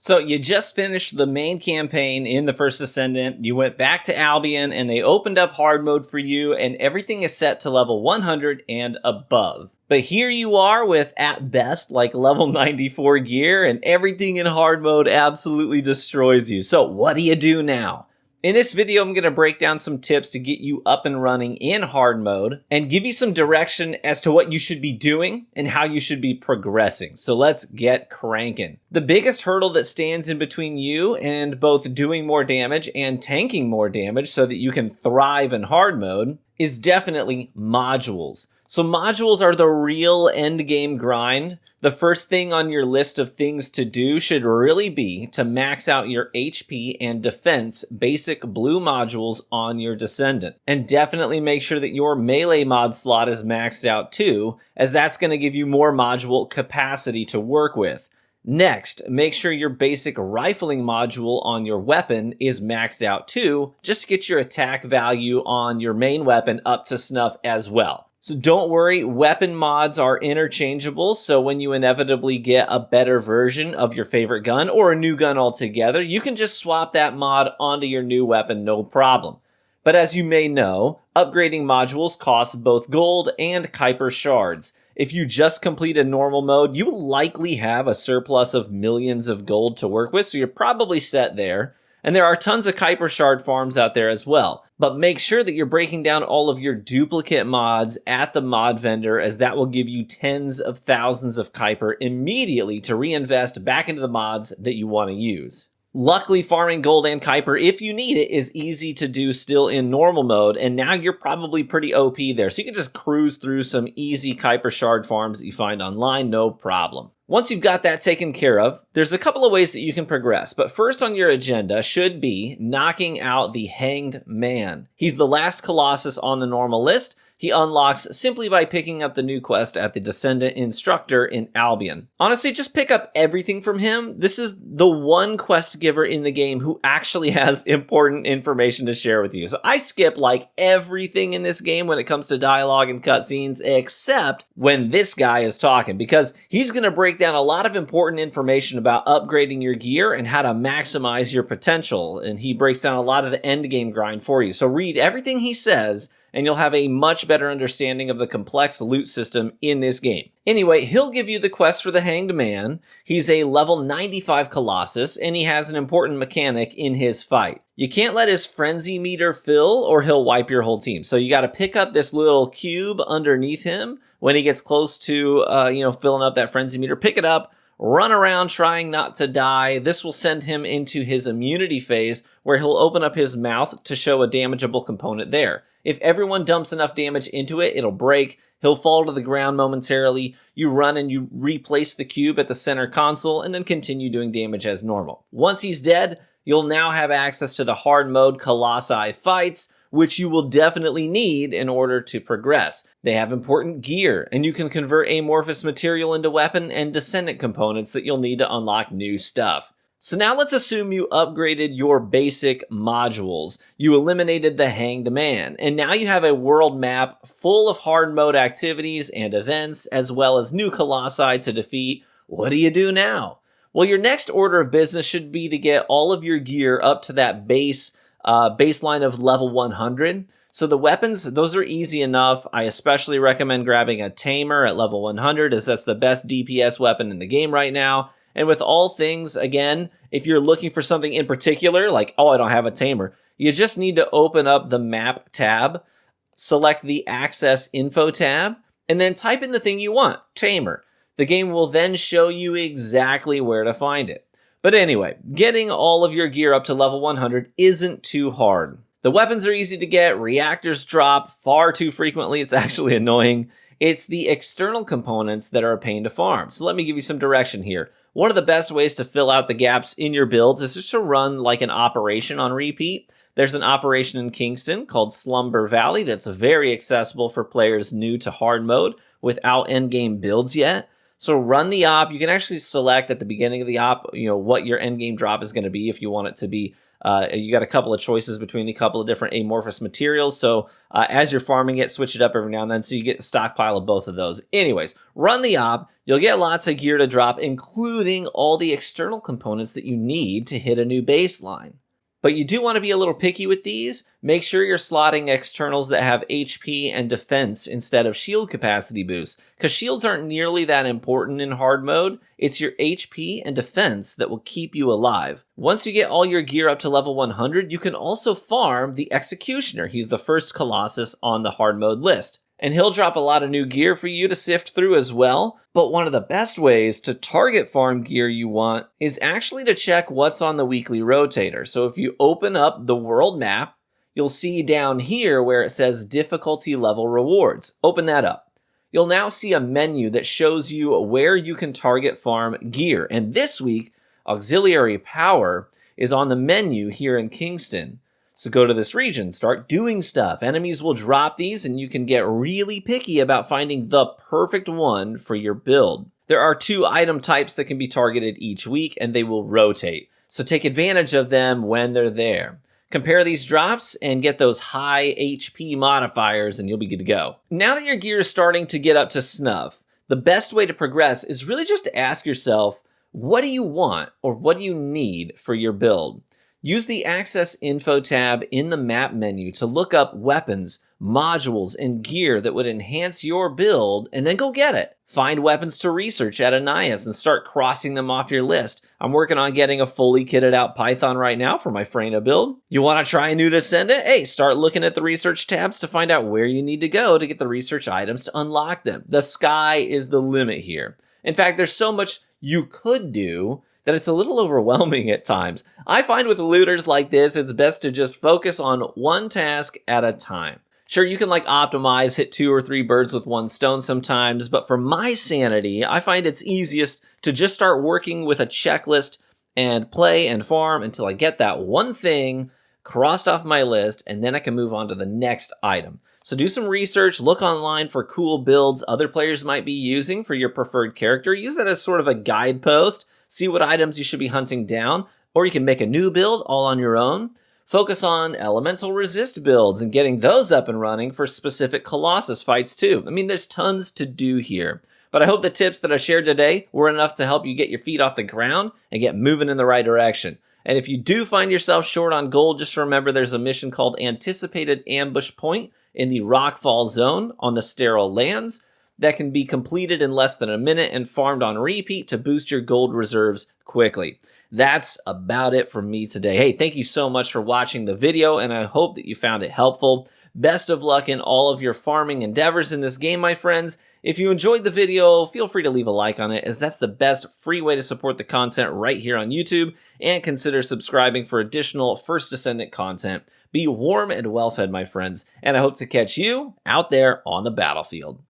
So you just finished the main campaign in the First Descendant, you went back to Albion, and they opened up hard mode for you, and everything is set to level 100 and above. But here you are with, at best, like level 94 gear, and everything in hard mode absolutely destroys you. So what do you do now? In this video, I'm going to break down some tips to get you up and running in hard mode and give you some direction as to what you should be doing and how you should be progressing. So let's get cranking. The biggest hurdle that stands in between you and both doing more damage and tanking more damage so that you can thrive in hard mode is definitely modules. So modules are the real end game grind. The first thing on your list of things to do should really be to max out your HP and defense basic blue modules on your Descendant. And definitely make sure that your melee mod slot is maxed out too, as that's going to give you more module capacity to work with. Next, make sure your basic rifling module on your weapon is maxed out too, just to get your attack value on your main weapon up to snuff as well. So don't worry, weapon mods are interchangeable, so when you inevitably get a better version of your favorite gun or a new gun altogether, you can just swap that mod onto your new weapon, no problem. But as you may know, upgrading modules costs both gold and kuiper shards. If you just completed normal mode, you will likely have a surplus of millions of gold to work with, so you're probably set there. And there are tons of kuiper shard farms out there as well. But make sure that you're breaking down all of your duplicate mods at the mod vendor, as that will give you tens of thousands of kuiper immediately to reinvest back into the mods that you want to use. Luckily, farming gold and kuiper, if you need it, is easy to do still in normal mode, and now you're probably pretty OP there, so you can just cruise through some easy kuiper shard farms that you find online, no problem. Once you've got that taken care of, there's a couple of ways that you can progress, but first on your agenda should be knocking out the Hanged Man. He's the last Colossus on the normal list. He unlocks simply by picking up the new quest at the Descendant Instructor in Albion. Honestly, just pick up everything from him. This is the one quest giver in the game who actually has important information to share with you. So I skip like everything in this game when it comes to dialogue and cutscenes, except when this guy is talking, because he's going to break down a lot of important information about upgrading your gear and how to maximize your potential. And he breaks down a lot of the end game grind for you. So read everything he says, and you'll have a much better understanding of the complex loot system in this game. Anyway, he'll give you the quest for the Hanged Man. He's a level 95 Colossus, and he has an important mechanic in his fight. You can't let his frenzy meter fill, or he'll wipe your whole team. So you gotta pick up this little cube underneath him when he gets close to, filling up that frenzy meter. Pick it up, run around trying not to die. This will send him into his immunity phase, where he'll open up his mouth to show a damageable component there. If everyone dumps enough damage into it, it'll break. He'll fall to the ground momentarily. You run and you replace the cube at the center console and then continue doing damage as normal. Once he's dead, you'll now have access to the hard mode Colossi fights, which you will definitely need in order to progress. They have important gear, and you can convert amorphous material into weapon and Descendant components that you'll need to unlock new stuff. So now let's assume you upgraded your basic modules. You eliminated the Hanged Man, and now you have a world map full of hard mode activities and events, as well as new Colossi to defeat. What do you do now? Well, your next order of business should be to get all of your gear up to that baseline of level 100. So the weapons, those are easy enough. I especially recommend grabbing a Tamer at level 100, as that's the best DPS weapon in the game right now. And with all things, again, if you're looking for something in particular, like, oh, I don't have a Tamer, you just need to open up the map tab, select the access info tab, and then type in the thing you want, Tamer. The game will then show you exactly where to find it. But anyway, getting all of your gear up to level 100 isn't too hard. The weapons are easy to get, reactors drop far too frequently, it's actually annoying. It's the external components that are a pain to farm. So let me give you some direction here. One of the best ways to fill out the gaps in your builds is just to run like an operation on repeat. There's an operation in Kingston called Slumber Valley that's very accessible for players new to hard mode without endgame builds yet. So run the op. You can actually select at the beginning of the op, what your endgame drop is going to be if you want it to be You got a couple of choices between a couple of different amorphous materials. So as you're farming it, switch it up every now and then so you get a stockpile of both of those. Anyways, run the op. You'll get lots of gear to drop, including all the external components that you need to hit a new baseline. But you do want to be a little picky with these. Make sure you're slotting externals that have HP and defense instead of shield capacity boosts, because shields aren't nearly that important in hard mode. It's your HP and defense that will keep you alive. Once you get all your gear up to level 100, you can also farm the Executioner. He's the first Colossus on the hard mode list. And he'll drop a lot of new gear for you to sift through as well. But one of the best ways to target farm gear you want is actually to check what's on the weekly rotator. So if you open up the world map, you'll see down here where it says difficulty level rewards. Open that up. You'll now see a menu that shows you where you can target farm gear. And this week, auxiliary power is on the menu here in Kingston. So go to this region, start doing stuff. Enemies will drop these and you can get really picky about finding the perfect one for your build. There are 2 item types that can be targeted each week and they will rotate. So take advantage of them when they're there. Compare these drops and get those high HP modifiers and you'll be good to go. Now that your gear is starting to get up to snuff, the best way to progress is really just to ask yourself, what do you want or what do you need for your build? Use the Access Info tab in the map menu to look up weapons, modules, and gear that would enhance your build, and then go get it. Find weapons to research at Anais and start crossing them off your list. I'm working on getting a fully kitted out Python right now for my Freyna build. You want to try a new Descendant? Hey, start looking at the research tabs to find out where you need to go to get the research items to unlock them. The sky is the limit here. In fact, there's so much you could do that it's a little overwhelming at times. I find with looters like this, it's best to just focus on one task at a time. Sure, you can optimize, hit 2 or 3 birds with one stone sometimes, but for my sanity, I find it's easiest to just start working with a checklist and play and farm until I get that one thing crossed off my list, and then I can move on to the next item. So do some research, look online for cool builds other players might be using for your preferred character. Use that as sort of a guidepost. See what items you should be hunting down, or you can make a new build all on your own. Focus on elemental resist builds and getting those up and running for specific Colossus fights too. I mean, there's tons to do here. But I hope the tips that I shared today were enough to help you get your feet off the ground and get moving in the right direction. And if you do find yourself short on gold, just remember there's a mission called Anticipated Ambush Point in the Rockfall Zone on the Sterile Lands that can be completed in less than a minute and farmed on repeat to boost your gold reserves quickly. That's about it from me today. Hey, thank you so much for watching the video, and I hope that you found it helpful. Best of luck in all of your farming endeavors in this game, my friends. If you enjoyed the video, feel free to leave a like on it, as that's the best free way to support the content right here on YouTube, and consider subscribing for additional First Descendant content. Be warm and well-fed, my friends, and I hope to catch you out there on the battlefield.